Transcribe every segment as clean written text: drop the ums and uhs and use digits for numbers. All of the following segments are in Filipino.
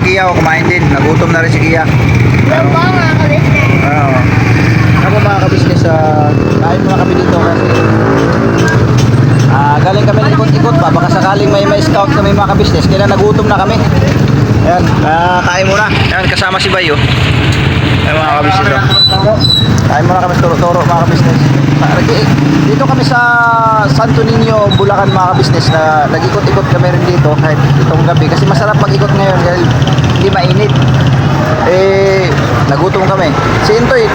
Kia kumain din. Nagutom na rin si Kia. Ano ba mga kabisnes? Oo. Ako mga kabisnes, kain muna kami dito kasi galing kami ikot-ikot pa. Baka sakaling may scout kami mga kabisnes. Kaya nagutom na kami. Ayan, kain muna. Ayan, kasama si Bayo. Ayan mga kabisnes. Kain muna kami toro-toro mga kabisnes. Dito kami sa Santo Niño, Bulacan mga kabisnes na nag-ikot-ikot kami rin dito kahit itong gabi. Kasi masarap pag-ikot ngayon dahil hindi mainit. Nagutom kami. Si Intoy,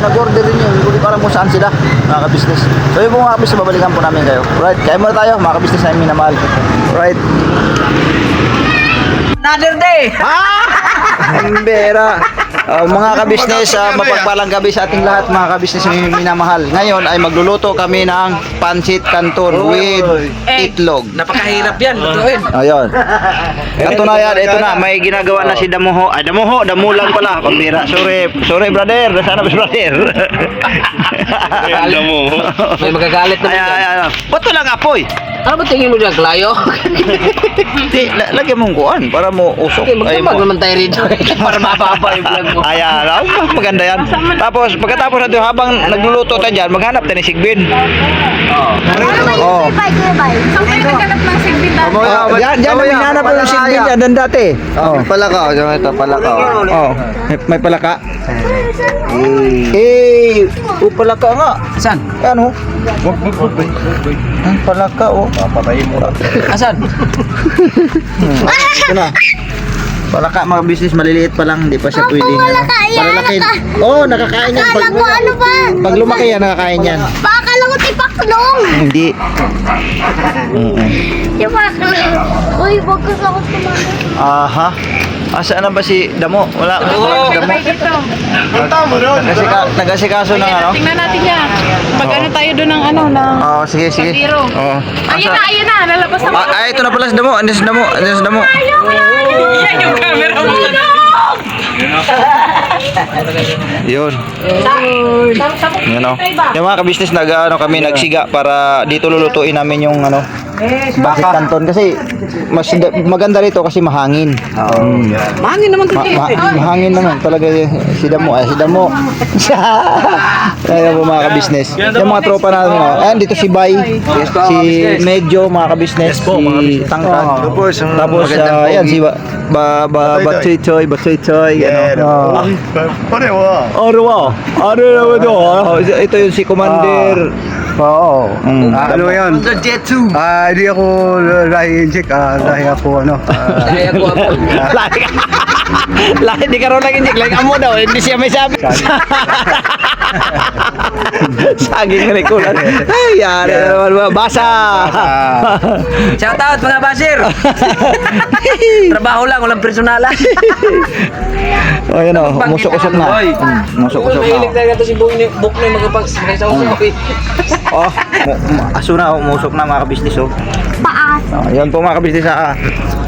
nag-order rin yun. Hindi ko alam kung saan sila, mga ka-business. So yun po mga ka-business, babalikan po namin kayo. Right, kaya muna tayo, mga ka-business na minamahal. Right. Another day! Ambera. Mga ka-business, mapagpalang gabi sa ating lahat, mga ka-business na minamahal. Ngayon ay magluluto kami ng pancit canton with itlog. Napakahirap yan, lutuin. Ayun. Ito na yan, ito na. May ginagawa na si Damuho. Ay, Damuho, Damulan pala. Pambira. Sorry brother. Sana brother. Damuho. May magagalit na. Ay. Ba't lang apoy? Ano ba tingin mo dyan, Klayo? Hindi, lagyan mong kuhan para mo usok. Okay, magdamag naman tayo rito. Para mababa yung vlog mo. Ayan, maganda yan. Tapos, pagkatapos natin habang nagluluto tayo dyan, maghanap tayo ni Sigbin. Ano ba yung bay? Saan kayo naghanap ng sigbin ba? Diyan namin hinanap yung Sigbin dyan, dan dati. Palaka, ito palaka. May palaka. Palaka nga. Asan? Ano? Palaka, oh. Papatayin mo. Asan? Ito na. Palaka, mga business, maliliit pa lang, hindi pa siya Opo, pwedeng malaka yan, palalakin. Nakakain yan. Akala ko ano ba? Pag lumaki yan, nakakain yan. Baka lang ko tipaklong. Hindi. Yung paklong. Uy, bagus ako tumagal. Aha. Asaan na ba si Damo? Wala. Damo. Punta mo doon. Nagasikaso ng ano? Tingnan natin yan. Pag ano tayo doon ng ano, ng Sige. Biro. Oo. Ayun na, nalabas na. Ay, ito na pala si Damo. Andyan si Damo. Yan yung camera mo. Yun. Yun o. Yung mga ka-business, kami nagsiga para dito lulutuin namin yung pancit canton. Kasi maganda rito kasi mahangin. Mahangin naman ito. Mahangin naman talaga si Damo. Ayun po mga ka-business. Yung mga tropa natin. Ayan, dito si Bay. Si Medyo, mga ka-business. Si Tangkad. Tapos, ayan, si Batsoy Choy. Parewa. Naman to. Ito yung si Commander. Oo. Ano yan? The Jet 2. Hindi ako Ryan Jack. Dahil ako Kaya ko ako. Hindi ka raw nag-inject. Like amo daw. Hindi siya may sabi. Saging na kulat. Ay, yari naman. Basa. Shout out mga basir. Trabaho lang, walang personalan. Ayan o. Musok-usok na. Musok-usok na. Mahilig talaga ito si Buk na magkapag-usok. Aso na. Umusok na mga ka-business. Paas. Yan po mga ka-business.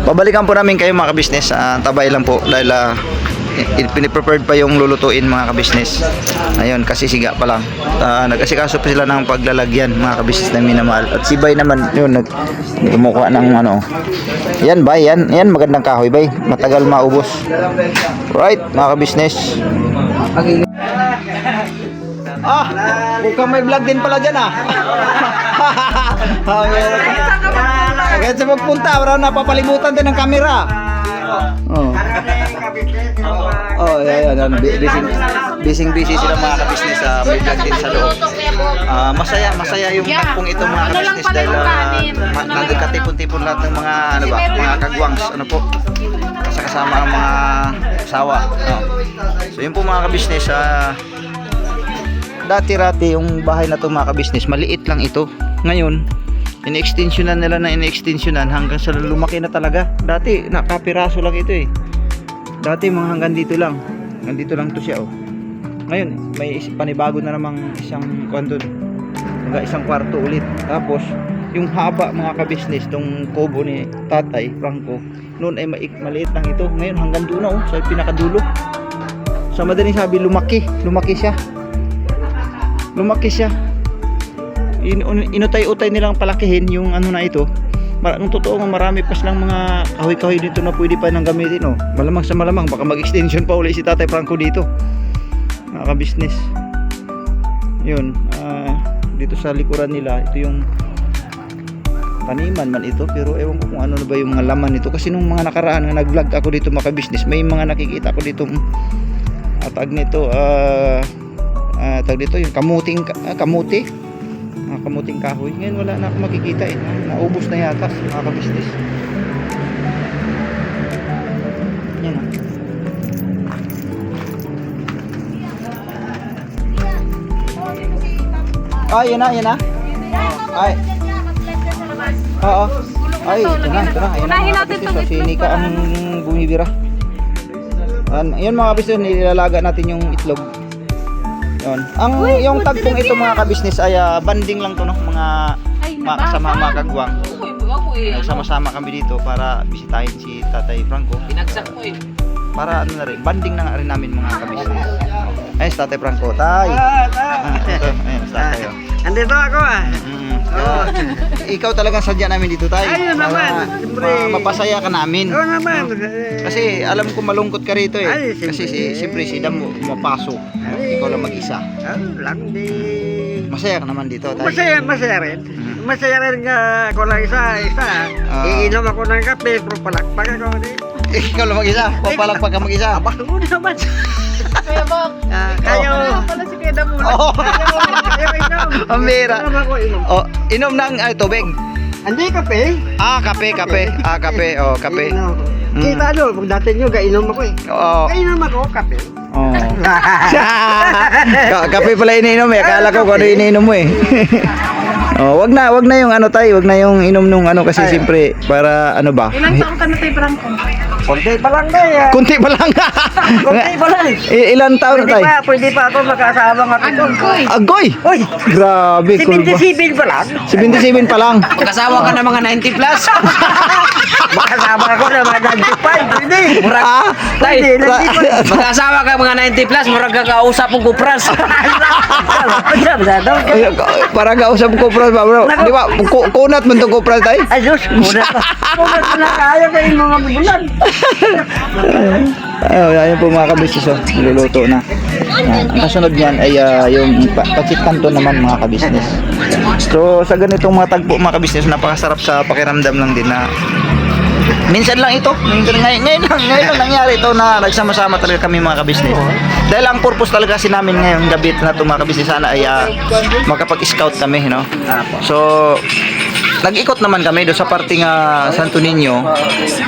Pabalikan po namin kayo mga ka-business. Tabay lang po dahil piniprepared pa yung lulutuin mga ka-business. Ayun, kasi siga pa lang. Nag-asikaso pa sila ng paglalagyan mga ka-business na minamahal. At si Bay naman, yun, kumukuha ng Yan Bay, yan magandang kahoy Bay. Matagal maubos. Right, mga ka-business. Mukhang may vlog din pala dyan Kaya sa magpunta, parang napapalibutan din ng kamera. Yan. Busy sila mga ka-business. May vlog din sa loob. Masaya yung takpong ito mga ka-business dahil nagkatipon-tipon lahat ng mga kagwangs. Kasama ang mga sawa. So yun po mga ka-business. Dati-rati yung bahay na to mga ka-business, maliit lang ito. Ngayon, ini-extensionan nila hanggang sa lumaki na talaga. Dati, nakapiraso lang ito eh. Dati mga hanggang dito lang. Hanggang dito lang to siya Ngayon, may panibago na namang isang kwarto ulit. Tapos, yung haba mga ka-business, tong kubo ni Tatay Franco, noon ay maliit lang ito. Ngayon, hanggang doon na sa pinakadulo. Sa madaling sabi, lumaki siya. Inutay-utay nilang palakihin yung na ito. Kung totoo nga marami pa silang mga kahoy-kahoy dito na pwede pa nang gamitin, oh. Malamang sa malamang baka mag-extension pa uli si Tatay Franco dito. Nakaka-business. Yun, dito sa likuran nila, ito yung taniman man ito, pero ewan ko kung ano na ba yung mga laman nito kasi nung mga nakaraan nga nag-vlog ako dito maka-business, may mga nakikita ko dito tag nito tag dito yung kamuting kamuting kahoy. Ngayon wala na ako makikita eh. Naubos na yata mga ka-business. Yan ah. Yan na. Ay. Oo. Ay, ito na. Ayun Unahin na, natin mga itong ka-business. Si itlog Nika para- ang bumibira. Yun mga ka-business, nilalaga natin yung itlog. Yun. Yung tagpong ito mga ka-business ay banding lang to no, mga kasama mga kagwang. Nagsama-sama kami dito para bisitahin si Tatay Franco. Pinagsak mo eh. Para ano na rin, banding na nga rin namin mga ka-business. Ayun, si Tatay Franco. Tay! Ito, ayun, si Tatay. Oh. Andito ako Ikaw talagang sadya namin dito, Tay. Ayun naman, Para siyempre. mapasaya ka namin. Oo naman. Kasi alam ko malungkot ka rito eh. Ay, Kasi siyempre si Damo pumapasok. Ikaw lang mag-isa. Lang di. Masaya ka naman dito, Tay. Masaya rin. Masaya rin nga ako lang isa. Iinom ako ng kape, pero palakpak ako. Ikaw lang mag-isa. Papalagpag ka mag-isa. Abang mo naman. Kuya Bok. Kayo. Pala si Kuya Damula. Oo. Kayo inom. Ang bira. Inom ako, inom. Oh, inom ng tubig. Hindi kape. Kape. Kape. Oh, kape. Inom. Kita nyo, pag dati nyo, gainom ako eh. Oo. Gainom ako, kape. Oh. Kape pala iniinom eh. Akala ko kung ano iniinom mo eh. Oh, wag na yung ano tayo, wag na yung inom nung ano kasi siyempre para ano ba? Ilang taon ka na tayo, Franco? Konti pa lang tayo. Kunti pa lang. Konti pa lang. Ilan taon na tayo? Pwede pa ako makasama nga ito. Agoy! Uy, Grabe, cool ba? 77 pa lang. 77 pa lang. Magkasawa ka ng mga 90 plus. Makasama ako na mga 95. Pwede. Ah, Tay, Pwede, 95. magkasawa ka mga 90 plus, murag kakausap ng kupras. para kausap ko pras ba bro? Di ba? Kunat man to ko pras tayo? Ay, Diyos, muna pa. Muna pa na kaya kayo mga bulan. Ayun po mga kabisnes, oh. Niluluto na. Ang kasunod niyan ay yung pancit canton naman mga kabisnes. So sa ganitong mga tagpo mga kabisnes, napakasarap sa pakiramdam lang din na minsan lang ito. Ngayon lang nangyari ito na nagsama-sama talaga kami mga kabisnes. Dahil ang purpose talaga kasi namin ngayong gabi na ito mga kabisnes sana ay makapag-scout kami, no? So nag-ikot naman kami doon sa parting Santo Niño.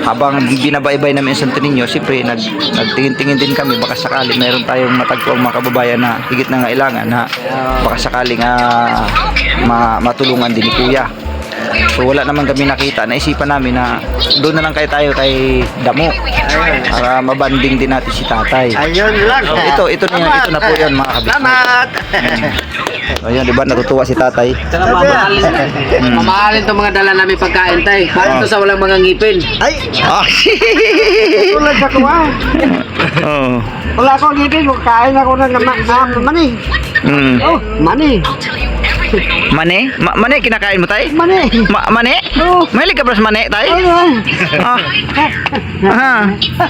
Habang binabaybay namin yung Santo Niño, siyempre nagtingin-tingin din kami baka sakali meron tayong matagpuang mga kababayan na higit na ngailangan na baka sakaling matulungan din ni Kuya. So wala naman kami nakita, naisipan namin na doon na lang tayo kay Damo para mabanding din natin si Tatay. Ayun lang. Ito na po yun mga kabisnes. Salamat. Ayun, di ba natutuwa si Tatay? Tsaka mamahalin. Mamahalin itong mga dala namin pagkain, tay. Bakit ito sa walang mga ngipin? Ay, Ah, tulad sa kuha. oh. Wala akong ngipin, kain ako ng mani. Oh, mani. Mane? Mane kinakain mo tay? Mani. Mane? Oo. Mahilig ka ba sa mane tay? Ayun.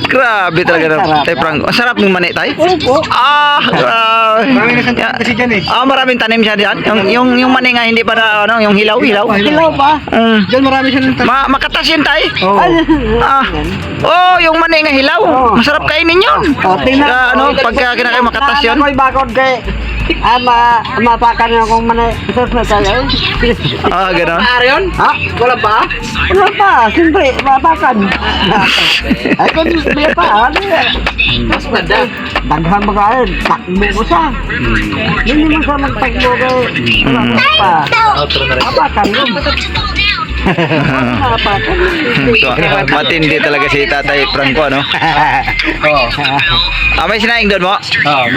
Grabe talaga na tay Franco. Ang sarap ng mane tay? Opo. Grabe. Maraming nasang kasi dyan eh. Maraming tanim siya diyan. Yung mane nga hindi pa na yung hilaw. Hilaw pa. Diyan marami siya ng Makatas yun tay? Oo. Yung mane nga hilaw. Oo. Masarap kainin yun. Tingnan. Pagka kinakain makatas yun. Ako'y bakod kay mapakan na akong mani. Sus na tayo. Gano'n. Maaari yun? Ha? Wala pa? Wala pa. Siyempre, mapakan. Ay, kung may pa. Mas maganda. Daghan mo kayo. Takbo ko siya. Hindi mo siya magtakbo kay. Wala pa. Mapakan yun. Mapakan yun. Matindi talaga si Tatay Franco, ano? May sinaing doon mo? Oo.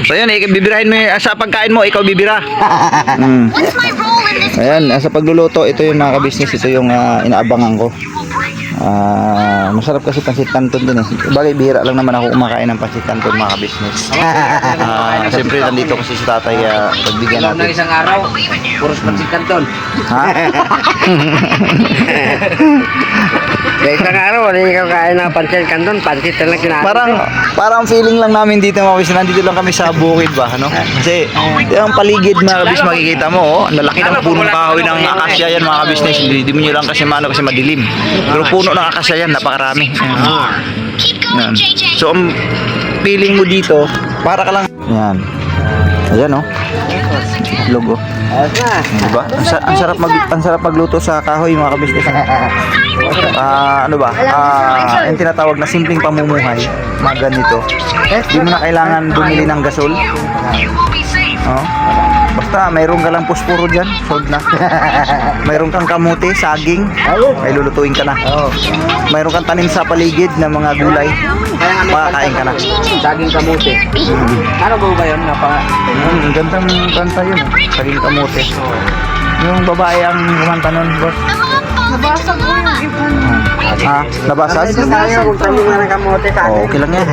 So yun, bibirahin mo sa pagkain mo, ikaw bibira. Ayan, sa pagluluto, ito yung mga kabisnes, ito yung inaabangan ko. Masarap kasi pansit canton din eh. Bagay, bihira lang naman ako kumakain ng pansit canton mga kabisnes. Siyempre nandito kasi si tatay kaya pagbigyan Loob ng natin. isang araw, puros pansit kanton. Ha? Sa isang araw, wala ikaw kain ng pansit kanton, pansit lang kinain. Parang feeling lang namin dito mga kabisnes. Nandito lang kami sa bukid ba, ano? Kasi yung paligid mga kabisnes makikita mo, oh, ang lalaki ng punong kahoy ng akasya yan mga kabisnes. Hindi mo nyo lang kasi maano kasi madilim. Pero puno ng akasya yan, napakarami. Yan. So ang feeling mo dito, para ka lang. Yan. Ayan oh. Logo. Ayos na. Diba? Ang sarap magluto sa kahoy mga kabisnes. Ano ba? Yung tinatawag na simpleng pamumuhay, mga ganito. Di mo na kailangan bumili ng gasol. Oh. Basta mayroon ka lang posporo dyan, sold na. Mayroon kang kamote, saging, ay lulutuin ka na. Mayroon kang tanim sa paligid ng mga gulay, makakain ka na. Saging kamote. Ano ba yun? Ang gandang kanta yun, saging kamote. Yung babae ang kumanta nun, boss. Nabasag ko yung ibon. Nabasag? Tayo kung tayo nga ng kamote sa Oh, okay lang yan.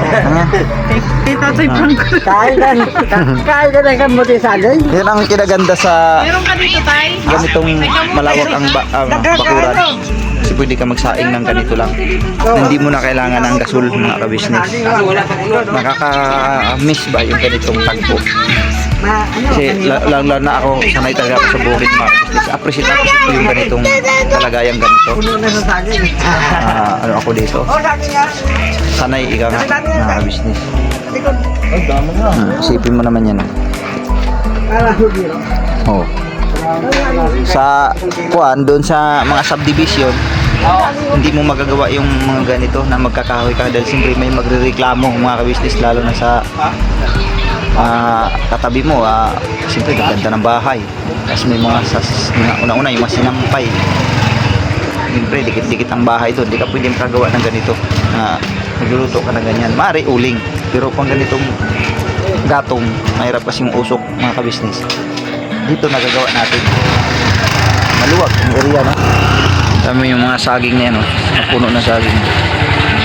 Kay Tatay Frank. Kain ka ng kamote sa akin. Yan ang kinaganda sa Meron ka dito, Tay? ganitong malawak ang bakuran. Kasi pwede ka magsaing ng ganito lang. Hindi mo na kailangan ng gasol mga kabisnes. Nakaka-miss ba yung ganitong tagpo? Kasi lang na ako sanay talaga ako sa bukid mga kabisnes. Appreciate ako yung ganitong kalagayang ganito. Ano ako dito? Sanay ika nga mga kabisnes. Isipin mo naman yan. Oh. Sa doon sa mga subdivision, hindi mo magagawa yung mga ganito na magkakahoy ka dahil siyempre may magrereklamo mga kabisnes, lalo na sa katabi mo. Siyempre gaganda ng bahay, tapos may mga una-una yung mga sinampay. Siyempre dikit-dikit ang bahay doon, hindi ka pwedeng kagawa ng ganito na nagluluto ka na ganyan. Maaari uling, pero pang ganitong gatong, mahirap kasi yung usok mga kabisnes. Dito nagagawa natin. Maluwag ang area, no? Tama yung mga saging na yan, no? Puno na saging.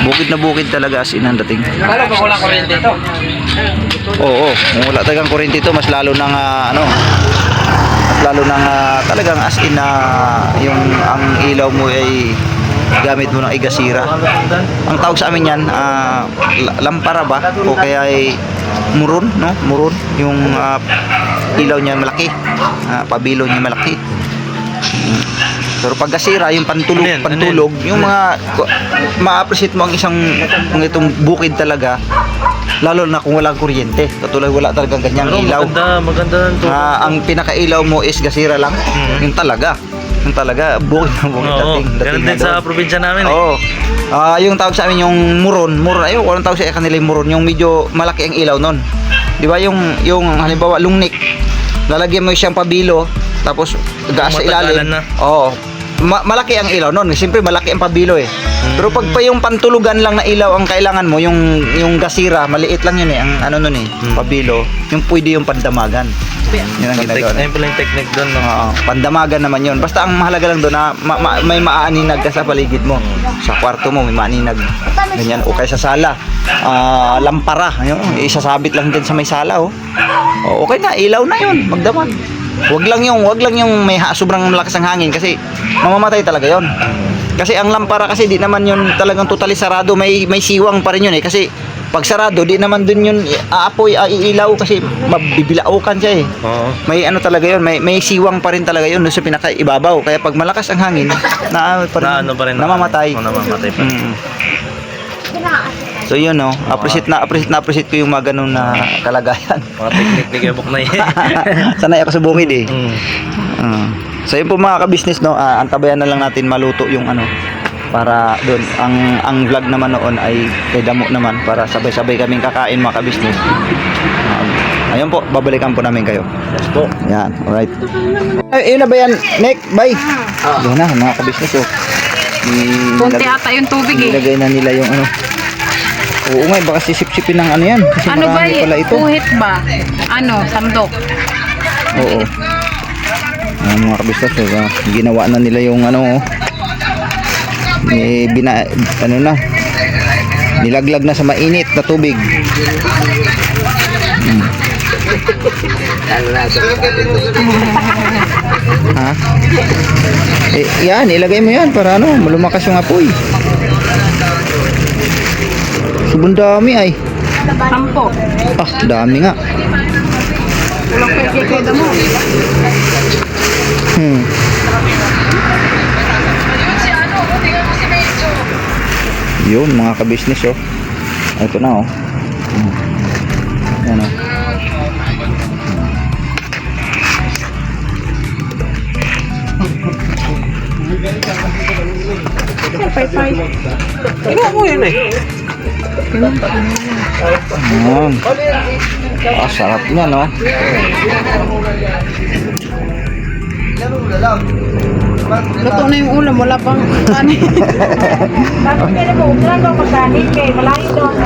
Bukid na bukid talaga as in ang dating. Kala ba walang kuryente ito? Oo, kung wala talagang kuryente ito, mas lalo nang mas lalo nang talagang as in na yung ang ilaw mo ay gamit mo ng igasira. Ang tawag sa amin yan, lampara ba? O kaya ay muron, no? Muron. Yung ilaw niya malaki. Pabilo niya malaki. Pero pag gasira, yung pantulog, yung mga ma-appreciate mo ang isang itong bukid talaga, lalo na kung walang kuryente. Katulad wala talagang ganyang ilaw. Maganda ng Ang pinakailaw mo is gasira lang. Yung talaga. Yung talaga, bukid na bukid dating. Ganun din sa probinsya namin. Oo. Yung tawag sa amin yung muron. Ayun, walang tawag sa kanila yung muron. Yung medyo malaki ang ilaw nun. Di ba yung halimbawa lungnik. Lalagyan mo siyang pabilo, tapos gas sa ilalim. Oo. Malaki ang ilaw nun. Siyempre malaki ang pabilo eh. Pero pag pa yung pantulugan lang na ilaw ang kailangan mo, yung gasira, maliit lang yun eh. Ang ano nun eh, pabilo. Yung pwede yung pandamagan. Yun ang ginagawa. Ayun pala yung technique doon. No? Pandamagan naman yun. Basta ang mahalaga lang doon na may maaninag ka sa paligid mo. Sa kwarto mo may maaninag. Ganyan. O kaya sa sala. Lampara. Yun, isasabit lang din sa may sala. Okay na, ilaw na yun. Magdamag. Wag lang yung may sobrang malakas ang hangin kasi mamamatay talaga yon. Kasi ang lampara kasi di naman yun talagang totally sarado, may siwang pa rin yun eh. Kasi pag sarado di naman dun yun aapoy, iilaw kasi mabibilaukan siya eh. May ano talaga yun, may siwang pa rin talaga yun doon sa pinakaibabaw. Kaya pag malakas ang hangin, namamatay. Namamatay pa. So yun appreciate ko yung mga ganun na kalagayan. Mga technique ni Kebok na yan. Sanay ako sa bukid eh. So yun po mga kabisnes, no, antabayan na lang natin maluto yung para doon ang vlog naman noon ay kay damo naman para sabay-sabay kaming kakain mga kabisnes. Ayun po, babalikan po namin kayo. Yes po. Yan, alright. Ayun na ba yan, Nick? Bye. Yan na mga kabisnes Punti ata yung tubig eh. Nilagay na nila yung Oo nga, baka sisip-sipin ng yan. Kasi Ano ba marami pala ito. Puhit ba? Sandok. Oo. Mga kabisnes, ginawa na nila yung ano na, nilaglag na sa mainit na tubig. Ha? Yan, ilagay mo yan para ano, malumakas yung apoy. Subong dami ay. 10. Ah, dami nga. Walang kaya mo. Yun, mga kabisnes, oh. Ito na, oh. Yan, oh. Kinuha mo yun eh. Ayan. Ah, sarap niya, no? Luto na yung ulam, wala pang kanin.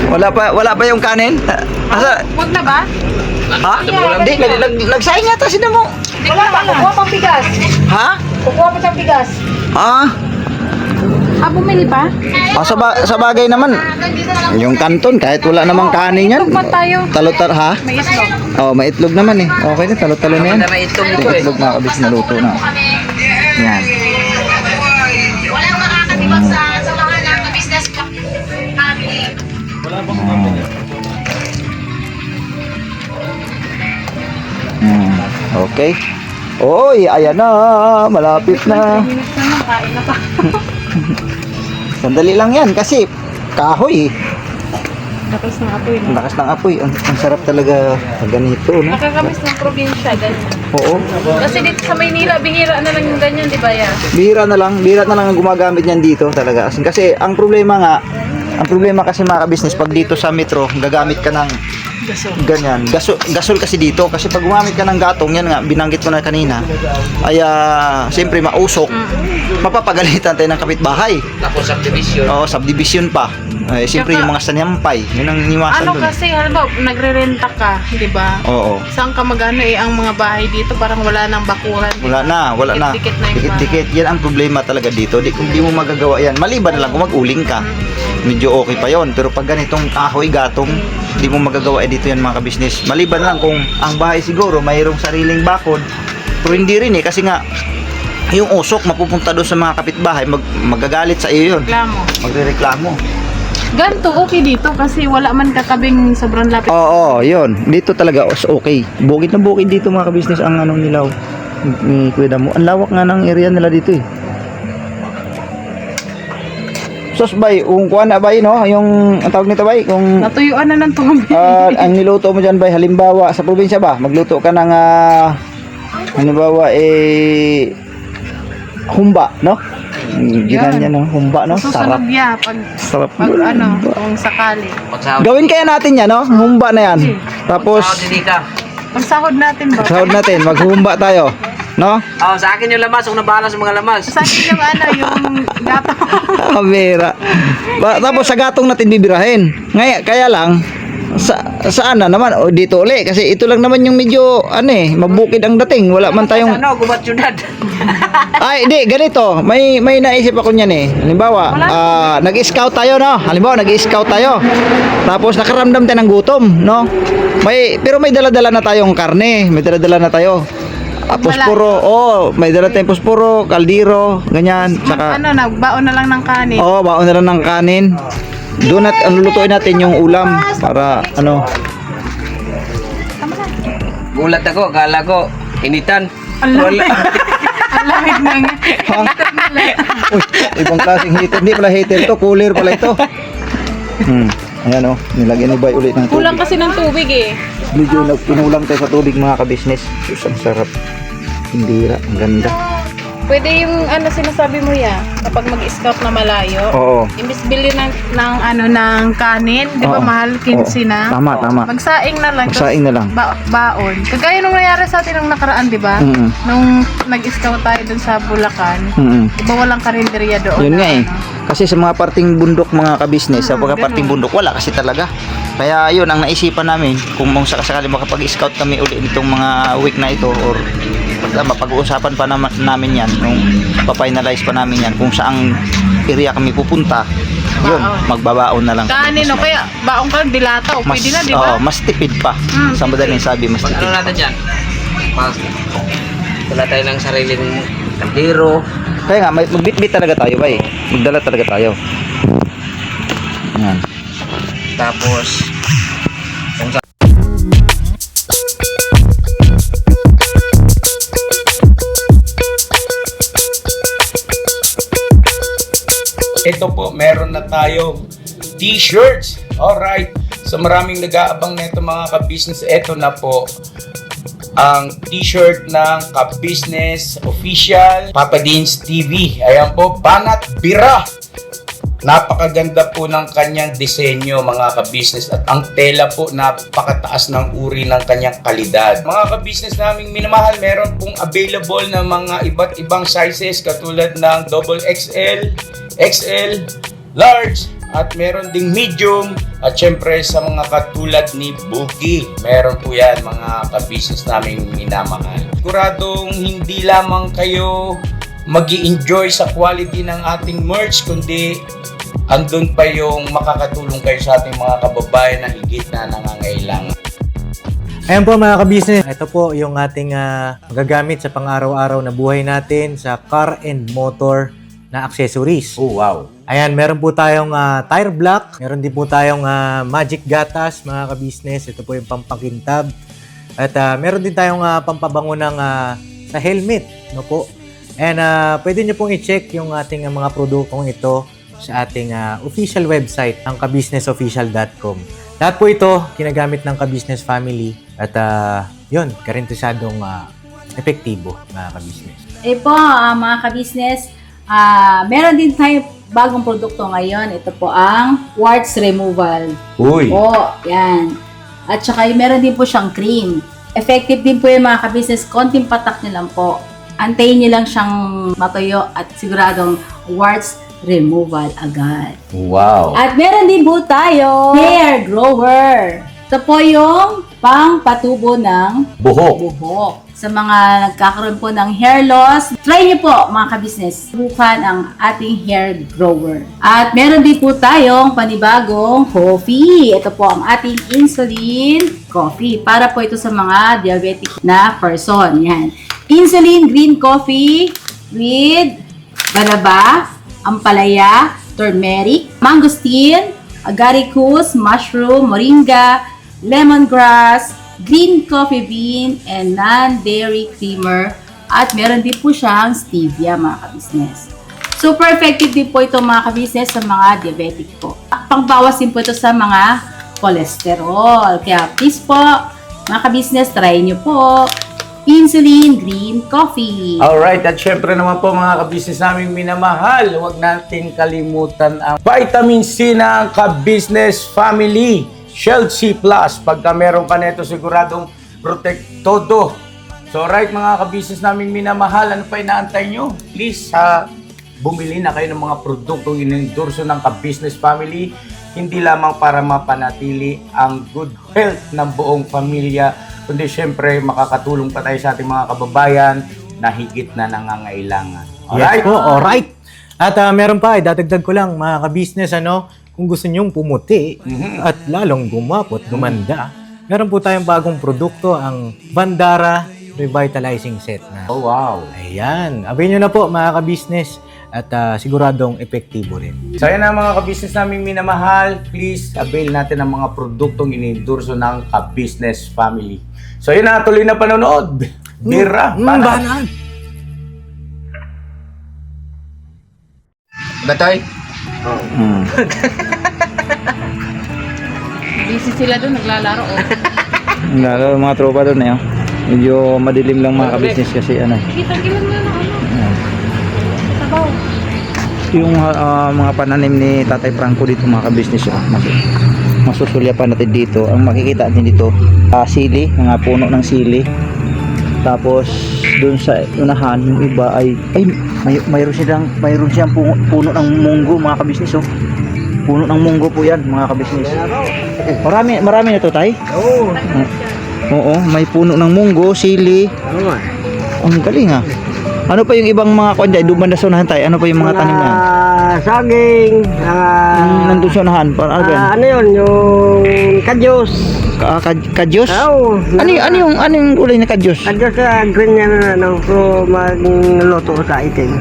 Wala pa yung kanin? Asa? Huwag na ba? Ha? Hindi, nagsaing nga ta, sino mo? Wala pa, kukuha pang bigas. Ha? Kukuha pa siyang bigas. Ah? Bumili pa? Ah, sa bagay naman. Yung kanton, kahit wala namang kanin yan. Itlog pa tayo. Talot-talot, ha? May islog. Oh, may itlog naman eh. Okay na, talot-talo na yan. May itlog May ito eh. itlog mga kabis na luto na. Yan. Walang makakatibag sa mga business family. Okay. Oy, ayan na. Malapit na. Minutes na lang, kain na pa. Sandali lang yan kasi kahoy eh. Lakas ng apoy. Ang lakas ng apoy. Ang sarap talaga pag ganito, no? Nakakamiss ng probinsya, ganyan. Oo. Kasi dito sa Maynila, bihira na lang yung ganyan, di ba yan? Bihira na lang ang gumagamit niyan dito talaga. Kasi ang problema kasi mga kabisnes, pag dito sa metro, gagamit ka ng ganyan. Gasol kasi dito. Kasi pag gumamit ka ng gatong, yan nga, binanggit ko na kanina, ay siyempre mausok, mapapagalitan tayo ng kapitbahay. Tapos subdivision. Oo, subdivision pa. Siyempre yung mga sanyampay, yun ang iniwasan Ano dun. kasi, halimbawa, nagre-renta ka, di ba? Oo. Saan ka magano ang mga bahay dito, parang wala nang bakuran. di Wala ba? na. Dikit-dikit na yung Dikit-dikit. Yan ang problema talaga dito. Di mo magagawa yan. Maliban na lang kung mag-uling ka. Medyo okay pa yon. Pero pag ganitong kahoy, gatong, di mo magagawa dito yan mga kabisnes. Maliban na lang kung ang bahay siguro mayroong sariling bakod. Pero hindi rin eh. Kasi nga, yung usok mapupunta doon sa mga kapitbahay, magagalit sa iyo yun. Reklamo. Magrereklamo. Ganto, okay dito kasi wala man kakabing sobrang lapit. Oo, yun. Dito talaga okay. Bukid na bukid dito mga kabisnes ang anong nilaw. Ni Kuya Damo. Ang lawak nga ng area nila dito eh. Sos bay, kung kuha na bay, no? Yung, ang tawag nito bay, kung Natuyuan na ng tubig. ang niluto mo dyan bay, halimbawa, sa probinsya ba, magluto ka ng, halimbawa, humba, no? Ginanyan, no? Humba, no? Sarap. Susunod ya, Sarap. pag ano, kung sakali. Pagsahod. Gawin kaya natin yan, no? Humba na yan. Tapos, Hindi ka. Pagsahod natin ba? sahod natin, maghumba tayo, no? Oh, sa akin yung lamas. Ako na bahala sa mga lamas. Sa akin yung ano, yung gato. Kamera. Tapos sa gatong natin bibirahin. Kaya lang saan na naman o dito uli kasi ito lang naman yung medyo mabukid ang dating. Wala man tayong Ano, gubat syudad. ay di ganito. May naisip ako niyan eh. Halimbawa, nag-scout tayo no. Halimbawa nag-scout tayo. Tapos nakaramdam tayo ng gutom, no? Pero may dala-dala na tayong karne, may dala-dala na tayo. Posporo, may dala tayong posporo, kaldero, ganyan. Saka Ano, nagbaon na lang ng kanin. oo, baon na lang ng kanin. Doon lulutuin natin yung ulam para ano. Gulat ako. Akala ko, initan. Ang Wala. Ang lamig na nga. Uy, ibang klaseng heater. Hindi pala heater to, cooler pala ito. Ayan o, nilagyan ni Bay ulit ng tubig. Kulang kasi ng tubig eh. Medyo pinulang tayo sa tubig mga kabisnes. Sus, ang sarap. Hindira, ang ganda. Pwede yung ano sinasabi mo ya, kapag mag-scout na malayo. Oo. Imbis bili ng kanin, di ba Oo. mahal 15 na? Tama, tama. Magsaing na lang. Magsaing na lang. Baon. Kagaya nung nangyari sa atin nung nakaraan, di ba? Mm-mm. Nung nag-scout tayo dun sa Bulacan, di ba walang karinderya doon? Yun na nga eh. ano? Kasi sa mga parting bundok mga kabisnes, sa mga parting ganun. bundok, wala kasi talaga. Kaya yun, ang naisipan namin, kung sakasakali makapag-scout kami ulit nitong mga week na ito, or mapag-uusapan pa namin yan, nung pafinalize pa namin yan, kung saang area kami pupunta, yun, magbabaon na lang. Kanin, o kaya baong ka, dilata, o Mas, pwede na, di ba? mas tipid pa. Sa madaling sabi, mas tipid. Ano natin dyan? Wala tayo ng sariling kaldero. Kaya nga, magbitbit talaga tayo ba eh. Magdala talaga tayo. Yan. Tapos, Ito po, meron na tayong t-shirts. Alright. So maraming nag-aabang nito mga ka-business. Ito na po ang t-shirt ng ka-business official Papa Dean's TV. Ayan po, Banat Bira. Napakaganda po ng kanyang disenyo mga ka-business at ang tela po napakataas ng uri ng kanyang kalidad. Mga ka-business naming minamahal, meron pong available na mga iba't ibang sizes katulad ng XXL, XL, large, at meron ding medium at syempre sa mga katulad ni Boogie. Meron po yan mga ka-business naming minamahal. Siguradong hindi lamang kayo mag-i-enjoy sa quality ng ating merch kundi andun pa yung makakatulong kayo sa ating mga kababayan na higit na nangangailangan. Ayan po mga ka-business, ito po yung ating magagamit sa pang-araw-araw na buhay natin sa car and motor na accessories. Oh wow! Ayan, meron po tayong tire block, meron din po tayong magic gatas mga ka-business, ito po yung pampakintab. At meron din tayong pampabango ng sa helmet, no po. And pwede nyo pong i-check yung ating mga produktong ito sa ating official website, ang kabusinessofficial.com. Lahat po ito ginagamit ng ka-business family at yun, garantisadong epektibo mga ka-business. Po, mga ka-business, meron din tayo bagong produkto ngayon. Ito po ang warts removal. Uy! Po, yan. At saka meron din po siyang cream. Effective din po yung mga ka-business. Konting patak nyo lang po. Antayin nyo lang siyang matuyo at siguradong warts removal agad. Wow! At meron din po tayo hair grower. Ito po yung pang-patubo ng buhok. Sa mga nagkakaroon po ng hair loss, try niyo po mga ka-business. Subukan ang ating hair grower. At meron din po tayong panibagong coffee. Ito po ang ating insulin coffee. Para po ito sa mga diabetic na person. Yan. Insulin green coffee with banaba, ampalaya, turmeric, mangosteen, agaricus, mushroom, moringa, lemongrass, green coffee bean, and non-dairy creamer. At meron din po siyang stevia mga ka-business. Super effective din po ito mga ka-business sa mga diabetic po. Pangbawas din po ito sa mga cholesterol. Kaya please po, mga ka-business, try nyo po insulin green coffee. Alright, at syempre naman po mga ka-business naming minamahal, huwag nating kalimutan ang vitamin C ng ka-business family. Shield C+. Pagka meron ka nito, siguradong protect todo. So right mga ka-business naming minamahal, ano pa inaantay nyo? Please, bumili na kayo ng mga produktong inendorso ng ka-business family. Hindi lamang para mapanatili ang good health ng buong pamilya, kundi syempre makakatulong pa tayo sa ating mga kababayan na higit na nangangailangan. Alright? Yes po, alright. At meron pa, dadagdag ko lang mga ka-business, kung gusto nyong pumuti at lalong gumapot, gumanda, meron po tayong bagong produkto, ang Bandara Revitalizing Set na. Oh wow! Ayan, abay nyo na po mga ka-business at siguradong epektibo rin. So yan na mga ka-business naming minamahal, please avail natin ang mga produktong inendorso ng ka-business family. So yun na, tuloy na panonood. Bira, Banat! Batoy? Busy sila doon, naglalaro. Lalo mga tropa doon eh. Medyo madilim lang mga ka-business kasi Kita-gilan mo na sabaw. yung mga pananim ni Tatay Franco dito mga ka-business masusulya pa natin dito. Ang makikita natin dito sili, mga puno ng sili. Tapos doon sa unahan yung iba ay mayroon siyang puno ng munggo mga ka-business puno ng munggo po yan mga ka-business. Marami na to tay? Oo, may puno ng munggo, sili. Ang galing Ano pa yung ibang mga kwan dyan? Dumanda sa unahan tayo. Ano pa yung mga tanim na yan? Saging, Nandun sa unahan. Para ano yan? ano yun, yung kadyos. Kadyos? Oo. Ano yung gulay na kadyos? Kadyos sa green yan, ano, so magluto sa itim.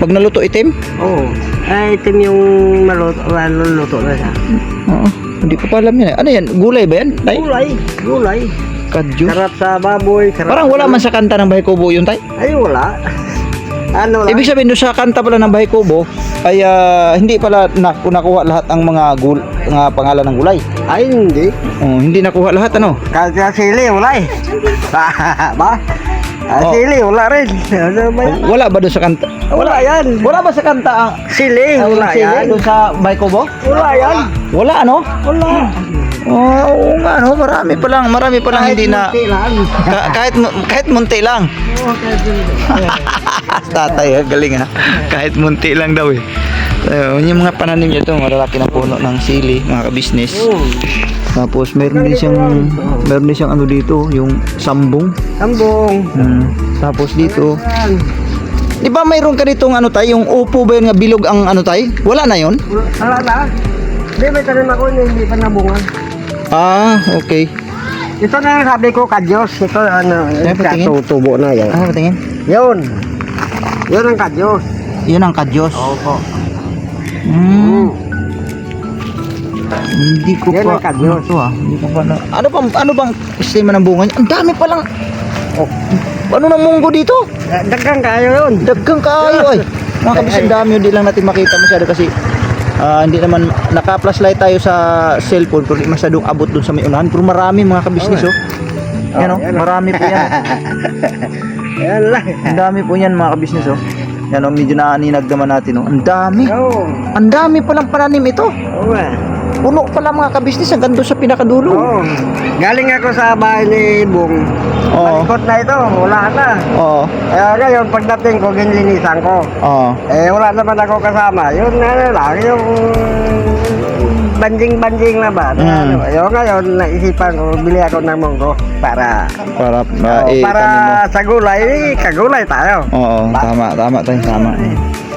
Pag naluto itim? Oo. Ay, itim yung maluluto na siya. Oo. Hindi ko pa alam yan. Ano yan? Gulay ba yan? Tay? Gulay. Kadyos? Sarap sa baboy. Parang wala man sa kanta ng Bahay Kubo yun, tay? Ay, wala. Ano lang? Ibig sabihin doon sa kanta pala ng Bahay Kubo ay hindi pala nakuha lahat ang mga pangalan ng gulay. Ay, hindi. Oh, hindi nakuha lahat ano? Kasi sili, wala eh. Ba? Sili, wala rin. Ano ba yan? Wala ba doon sa kanta? Wala yan. Wala ba sa kanta ang Sili, wala sili yan. doon sa Bahay Kubo? Wala yan. Wala ano? Wala. Oo nga no, marami pa lang hindi na Munti lang. kahit munti lang. Tatay, galing ha. Kahit munti lang daw eh. Yung mga pananim niya ito, malalaki na puno ng sili, mga ka-business. Tapos meron din siyang ano dito, yung sambong. Sambong. Tapos dito, di ba mayroon ka ditong ano tay, yung upo ba yun nga bilog ang ano tay? Wala na yon? Wala na. Hindi, may tanim ako na hindi pa nabungan. Ah, okay. Ito na yung sabi ko, kadyos. Ito, ano, patingin. tubo na yan. Ano patingin? Yun. Yun ang kadyos. Yun ang kadyos. Opo. Hindi ko Yan pa ang kadyos. Hindi ko pa na. Ano bang sistema ng bunga niya? Ang dami pa lang. Oh, ano nang munggo dito? Dagang kayo yun. Daggang kaayo ay. Mga kabis, ang dami, hindi lang natin makita masyado kasi hindi naman naka-flashlight tayo sa cellphone pero di masyadong abot dun sa may unahan. Pero marami mga kabisnes Yan o, marami po yan. Yan lang. Ang dami po yan mga kabisnes Yan o, medyo naaninag naman natin Ang dami. Oo. Ang dami palang pananim ito. Oo nga. Puno pala mga kabisnes hanggang doon sa pinakadulo. Oo. Galing ako sa bahay ni Bong. Oo. Malikot na ito, wala na. Oo. Kaya ngayon, pagdating ko, ginlinisan ko. Oo. Wala naman ako kasama. Yun ano lang, yung banjing-banjing na ba? Yun ngayon, naisipan ko, bili ako ng munggo para sa gulay, kagulay tayo. Oo, tama tayo.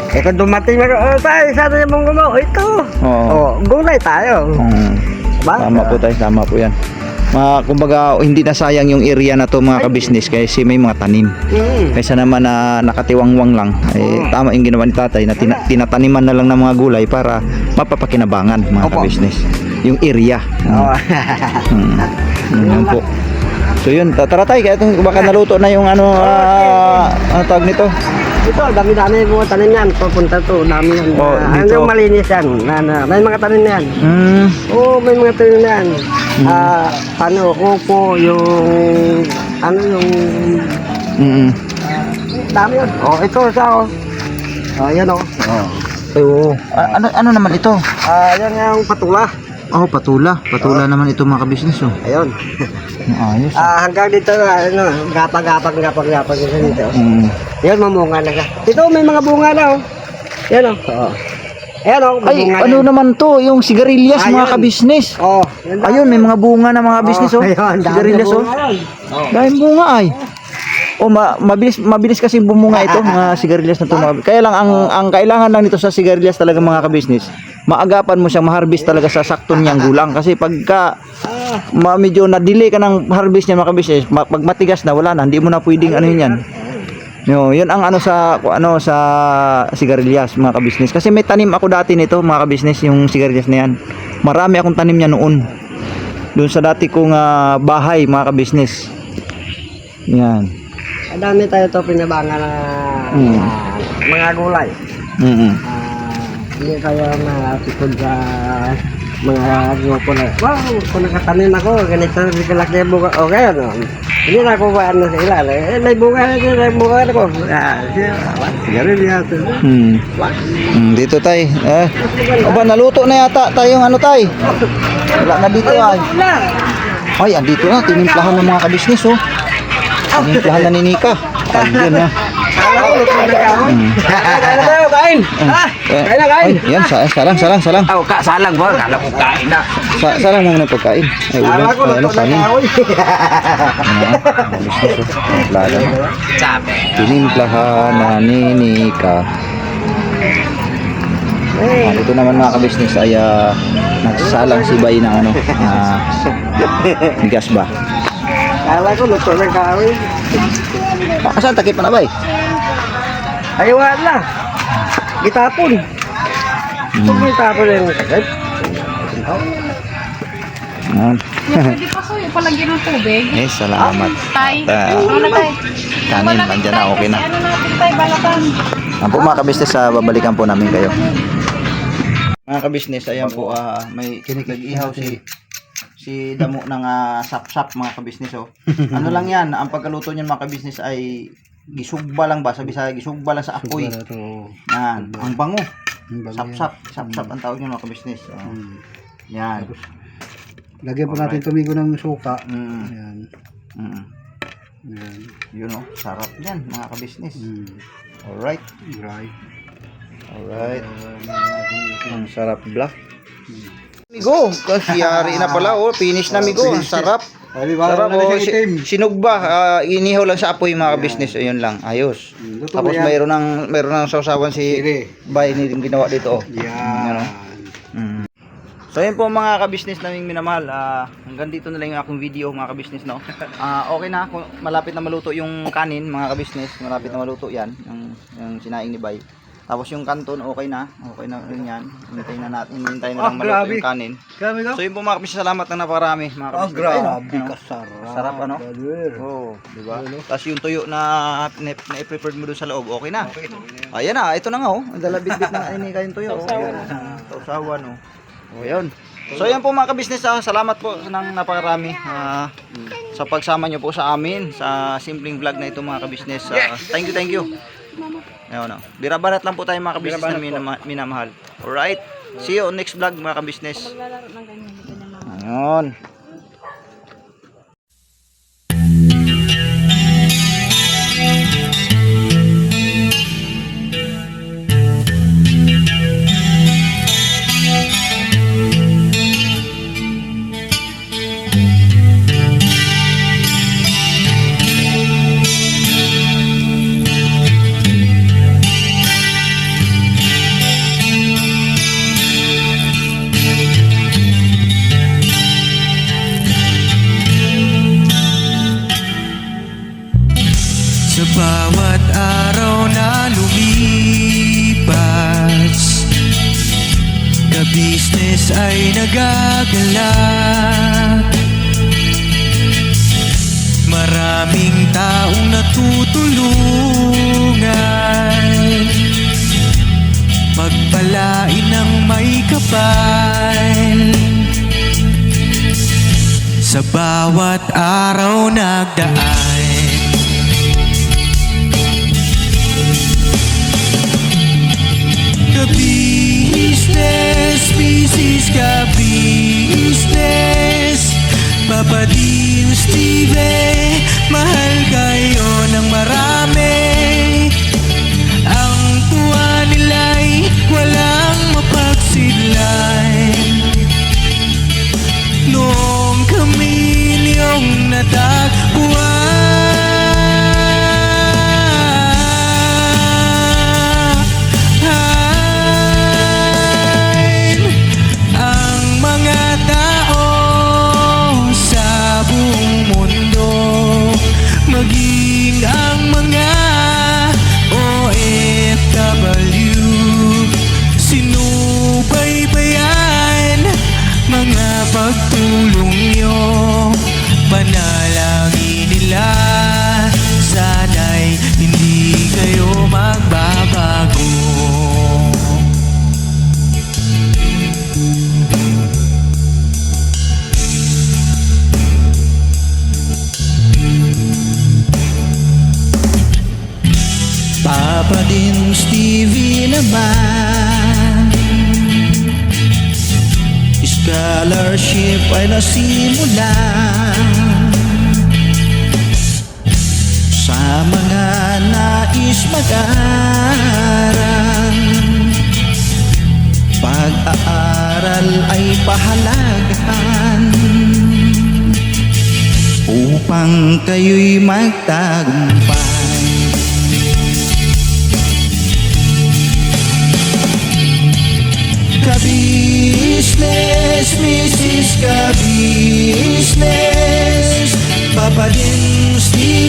Kung dumating ako, tayo, sana yung munggo mo, ito. Oo. Gulay tayo. Ba? Tama po yan. Kumbaga hindi na sayang yung area na to mga ka-business kasi may mga tanim. Kaysa naman na nakatiwangwang lang, tama yung ginawa ni tatay na tinataniman na lang ng mga gulay para mapapakinabangan mga ka-business. Yung area. Yun po. So yun, tara tayo, kaya baka naluto na yung ano tawag nito. Ito, dami-dami mga tanim yan. Papunta to, dami yan. Hanggang malinis yan. May mga tanim na yan. Oo, may mga tanim na yan. Upo, yung dami yun. Ito sa yan Oo. Ano naman ito? Yan yung patula. Patula naman ito mga ka-business Ayun. Ayos. Hanggang dito, gapag dito. Yan, mamunga na ka. Ito, may mga bunga na Yan Ayan ay, ano naman to? Yung sigarilyas mga ka-business. Ayun, may mga bunga na mga business Ayun, sigarilyas Dahil bunga ay. Mabilis kasi bumunga ito mga sigarilyas na to. Kaya lang ang kailangan lang nito sa sigarilyas talaga mga ka-business, maagapan mo siyang ma-harvest talaga sa sakto niyang gulang kasi pagka medyo na-delay ka ng harvest niya mga ka-business, pag matigas na wala na, hindi mo na pwedeng ano yan. Yun ang sa sigarilyas mga ka-business. Kasi may tanim ako dati nito mga ka-business, yung sigarilyas na yan. Marami akong tanim niya noon. Doon sa dati kong bahay mga ka-business. Yan. Dami tayo to pinabangan na mga gulay. Hindi tayo nasikod sa mga grupo na, wow, kung nakatanim ako, ganito, hindi kalaki yung bunga. Okay, hindi na ako ba ano sa ilan. May bunga na siya, may bunga na ko. Siguro niya ito. Dito tayo. Naluto na yata tayong tay. Wala na dito ay. Ay, andito na, tinimplahan ng mga ka-business Tinimplahan na ni Nika. Ayun Kala ko, luto na kahoy. Kain na tayo, kain. Ha? Kain na, kain. Ay, yan, salang. Oh, salang ba? Kala ko kain na. Salang muna pagkain. Ay, ulam. Kala ko, Ay, ano, luto na kanin. kahoy. Lala. Sabi. Tinimplahan na ninika. Ito naman mga kabisnes ay nagsasalang si Bay ng ano, bigas ba? Kala ko, luto na kahoy. Saan takip na Bay? Ay, wala. Gitapon. Ito may tapon na yung sakit. Pwede pa ko yung palagyan ng tubig. Salamat. Tay. At, Ano na tay? kanin, nandyan na, okay na. Ano natin tay, balatan. Ang po mga kabisnes, babalikan po namin kayo. Mga kabisnes, ayan po, may kiniklag-ihaw si damo ng sap-sap mga kabisnes. Oh. Ano lang yan, ang pagkaluto niyan mga kabisnes ay gisugba lang ba? Sabi sa gisugba lang sa apoy. Yan, ang bango. Sap-sap ang tawag niyan mga kabisnes. Yan. Lagyan pa natin tumigo ng suka. Yan. Yun oh, sarap yan mga kabisnes. Alright. Ang sarap black. Migo, kasi yari na pala oh, finish na migo. Ang sarap. Sarap oh, sinugba, inihaw lang sa apoy mga kabisnes. Ayun lang, ayos. Tapos mayroon ng sausawan si Bay ni ginawa dito oh. Yan. So yun po mga kabisnes naming minamahal, hanggang dito na lang yung akong video mga kabisnes no. Okay na, malapit na maluto yung kanin mga kabisnes, malapit na maluto yan, yung sinaing ni Bay. Tapos yung kanton okay na rin yan, hintayin na lang maluto yung kanin. So yun po mga kabisnes, salamat na napakarami mga kabisnes. Grabe ka sarap. Sarap ano? Oo, diba? Tapos yung tuyo na i-prepared mo doon sa loob, okay na. Ayan na, ito na nga oh, dalabit-bit na ini kayong tuyo. Sausawan oh. O yun. So yan po mga kabisnes, salamat po ng napakarami sa pagsama nyo po sa amin sa simpleng vlog na ito mga kabisnes. Thank you. Ayun, birabarat lang po tayo mga kabisnes na minamahal. Alright, see you on next vlog mga kabisnes. Ayun. Sa bawat araw na lumipas, ka-business ay nagagalak. Maraming taong natutulungan, pagpalain ng may kapal. Sa bawat araw nagdaan, ka-business, business ka-business, Papa Dean, Steve, mahal kayo ng marami. Ang tuwa nila'y walang mapagsidlay. Noong kami niyong natagpuan, maging ang mga OFW, sinubaybayan mga pagtulong nyo, panalangin nila, sana'y hindi kayo magbabago. Papa Dean, Stevie naman, scholarship ay nasimulan. sa mga nais mag-aral. Pag-aaral ay pahalagahan upang kayo'y magtagumpay. Ka-business, Mrs. Ka-business, Papa Dins TV